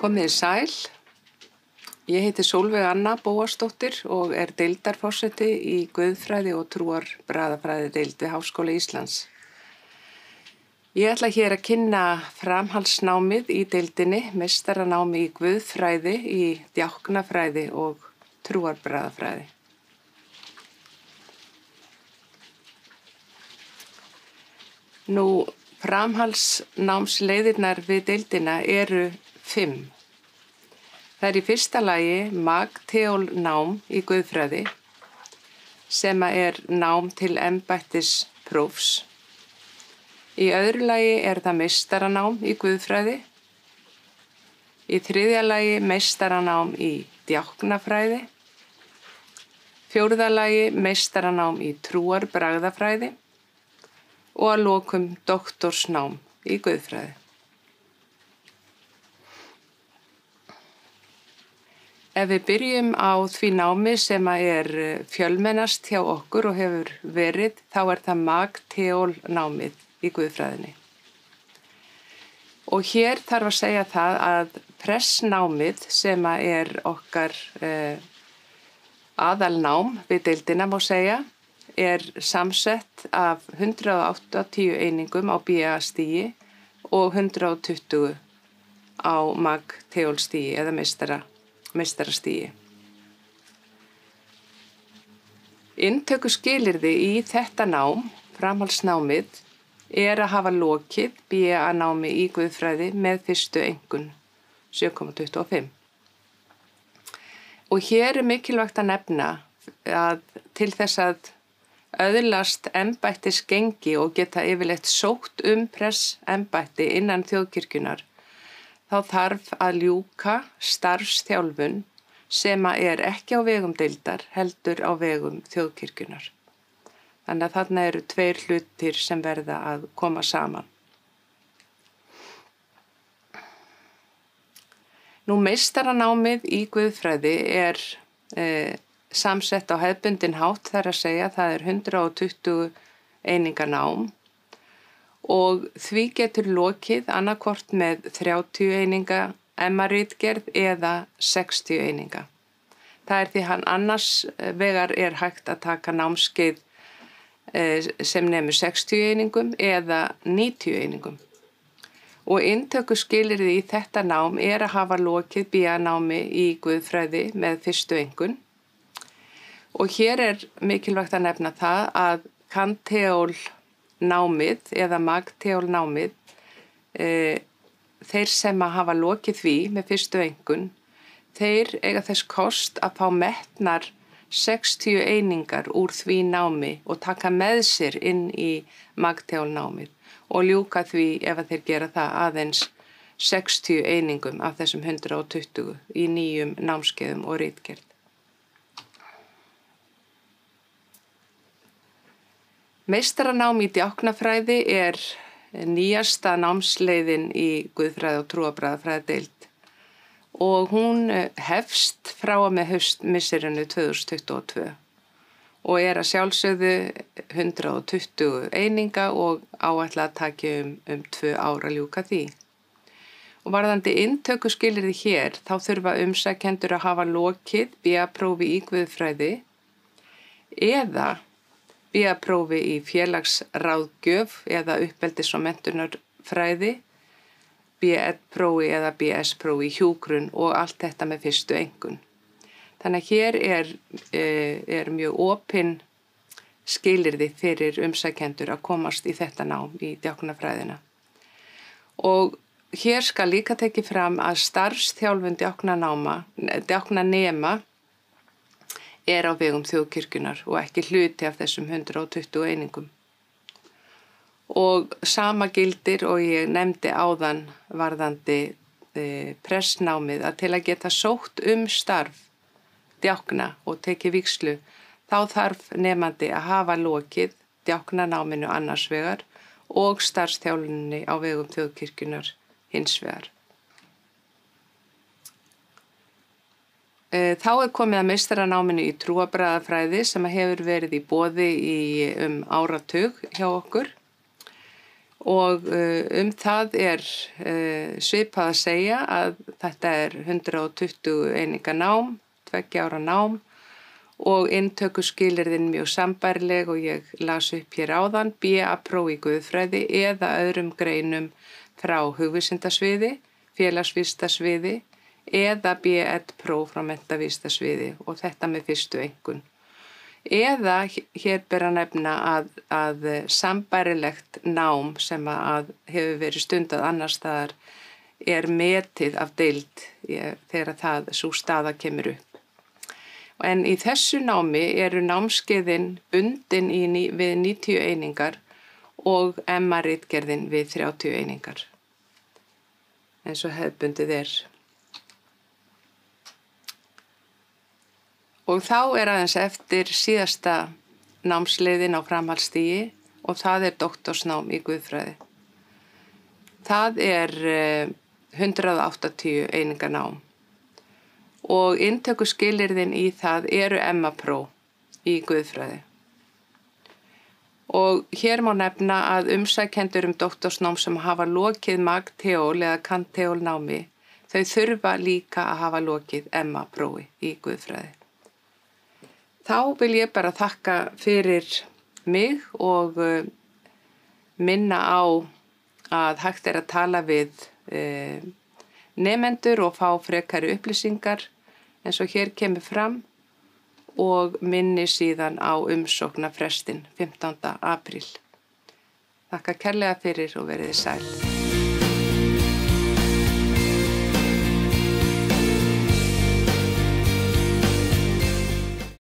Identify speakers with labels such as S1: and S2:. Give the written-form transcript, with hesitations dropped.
S1: Komið sæl. Ég heiti Sólveig Anna Bóasdóttir og deildarforseti í Guðfræði og trúarbragðafræðideild við Háskóla Íslands. Ég ætla hér að kynna framhaldsnámið í deildinni, meistaranámi í Guðfræði, í djáknafræði og trúarbragðafræði. Framhaldsnámsleiðirnar við deildina eru 5. Það í fyrsta lagi magteólnám í guðfræði sem nám til embættisprófs. Í öðru lagi það meistaranám í guðfræði. Í þriðja lagi meistaranám í djáknafræði. Fjórða lagi meistaranám í trúarbragðafræði og að lokum doktorsnám í guðfræði. Ef við byrjum á því námi sem fjölmennast hjá okkur og hefur verið, þá það magteólnámið í guðfræðinni. Og hér þarf að segja það að prestsnámið sem okkar aðalnám við deildina má segja, samsett af 180 einingum á BA-stigi og 120 á magteólstigi eða meistarastigi. Inntökuskilyrði í þetta nám, framhaldsnámið, að hafa lokið BA-námi í guðfræði með fyrstu einkunn 7,25. Og hér mikilvægt að nefna að til þess að öðlast embættisgengi og geta yfirleitt sótt prestsembætti innan þjóðkirkjunnar, þá þarf að ljúka starfsþjálfun sem ekki á vegum deildar, heldur á vegum þjóðkirkjunnar. Þannig að þarna eru 2 hlutir sem verða að koma saman. Meistaranámið í guðfræði samsett á hefðbundinn hátt, þar að segja, það 120 eininga nám og því getur lokið annaðhvort með 30 eininga MA-ritgerð eða 60 eininga. Það því hann annars vegar hægt að taka námskeið sem nemur 60 einingum eða 90 einingum. Og inntökuskilyrði í þetta nám að hafa lokið BA-námi í guðfræði með fyrstu einkunn. Og hér mikilvægt að nefna það að kanteólnámið eða magteólnámið, þeir sem hafa lokið því með fyrstu einkunn, þeir eiga þess kost að fá metnar 60 einingar úr því námi og taka með sér inn í magteólnámið og ljúka því ef þeir gera það aðeins 60 einingum af þessum 120 í nýjum námskeiðum og ritgerð. Meistaranám í djáknafræði nýjasta námsleiðin í Guðfræði og trúarbragðafræðideild og hún hefst frá og með haustmissirinu 2022 og að sjálfsögðu 120 eininga og áætla að taki 2 ár að ljúka því. Og varðandi inntökuskilyrði hér, þá þurfa umsækjendur að hafa lokið BA-prófi í guðfræði eða BA-prófi í félagsráðgjöf eða uppeldis- og menntunarfræði, BA-prófi eða BS-prófi í hjúkrun og allt þetta með fyrstu einkunn. Þannig að hér mjög opin skilyrði fyrir umsækjendur að komast í þetta nám í djáknafræðina. Og hér skal líka tekið fram að starfsþjálfun djáknanema á vegum þjóðkirkjunnar og ekki hluti af þessum 120 einingum. Og sama gildir og ég nefndi áðan varðandi prestsnámið að til að geta sótt starf djákna og tekið vígslu, þá þarf nemandi að hafa lokið djáknanáminu annars vegar og starfsþjálfuninni á vegum þjóðkirkjunnar hins vegar. Þá komið að meistaranáminu í trúarbragðafræði sem hefur verið í boði í áratug hjá okkur og það svipað að segja að þetta 120 eininga nám, 2 ára nám og inntökuskilyrðin mjög sambærileg og ég las upp hér áðan, BA-próf í guðfræði eða öðrum greinum frá hugvísindasviði, félagsvísindasviði eða B1-próf frá menntavísindasviði og þetta með fyrstu einkunn. Eða hér ber að nefna að sambærilegt nám sem að hefur verið stundað annars staðar metið af deild þegar sú staða kemur upp. En í þessu námi eru námskeiðin bundin við 90 einingar og MA-ritgerðin við 30 einingar, eins og hefðbundið Og þá aðeins eftir síðasta námsleiðin á framhaldsstigi og það doktorsnám í guðfræði. Það 180 eininga nám. Og inntökuskilyrðin í það eru MA-próf í guðfræði. Og hér má nefna að umsækjendur doktorsnám sem hafa lokið mag.theol eða kant.theol námi, þau þurfa líka að hafa lokið MA-prófi í guðfræði. Þá vil ég bara þakka fyrir mig og minna á að hægt að tala við nemendur og fá frekari upplýsingar eins og hér kemur fram og minni síðan á umsóknarfrestinn 15. apríl. Þakka kærlega fyrir og verið sæl.